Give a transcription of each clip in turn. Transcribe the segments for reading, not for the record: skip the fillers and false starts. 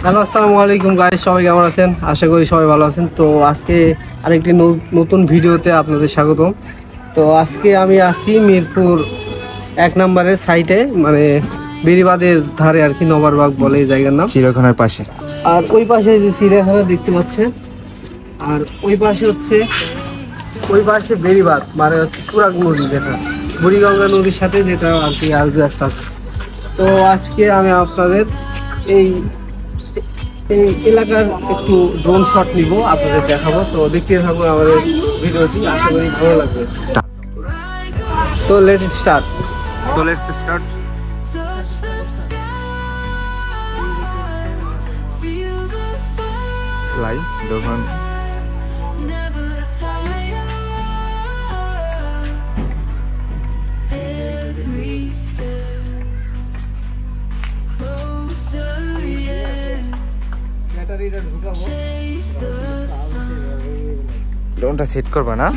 Hello, আসসালামু আলাইকুম guys, সবাই কেমন আছেন? আশা করি সবাই ভালো আছেন। তো আজকে আরেকটি নতুন ভিডিওতে আপনাদের স্বাগতম। তো আজকে আমি আছি মিরপুর 1 নম্বরের সাইটে, মানে বেড়িবাঁধের ধারে আর কি, নবারবাগ বলে এই জায়গার নাম, চিড়িয়াখানার পাশে। আর ওই পাশে যে চিড়িয়াখানা দেখতে পাচ্ছেন, আর ওই পাশে হচ্ছে বেড়িবাঁধ, মানে হচ্ছে তুরাগ নদী, যেটা বুড়িগঙ্গা নদীর সাথে যেটা আর কি আর্গ্রাস্ট আছে। তো আজকে আমি আপনাদের এই এলাকার একটু ড্রোন শট নিব, আপনাদের দেখাবো। তো দেখতে থাকুন আমাদের ভিডিওটি, আশা করি ভালো লাগবে। তো লেটস স্টার্ট। ফ্লাই যখন ড্রোনটা সেট করবা না?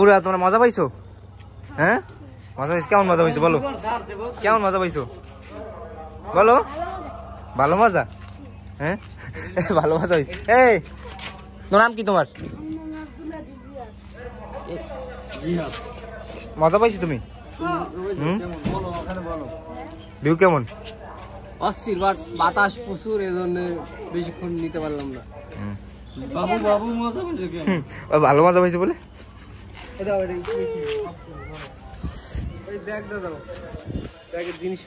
বাবুরা, তোমরা মজা পাইছো? হ্যাঁ, মজা পাইছো? কেমন মজা পাইছো বলো? কেমন মজা পাইছো বলো? ভালো মজা? হ্যাঁ, ভালো মজা পাইছো? এই তোর নাম কি তোমার? মজা পাইছি তুমি? ভিউ কেমন? অস্থির বাতাস প্রচুর, এজন্য বেশিক্ষণ নিতে পারলাম না। ভালো মজা পাইছি বলে ব্যাগ দাও, ব্যাগের জিনিস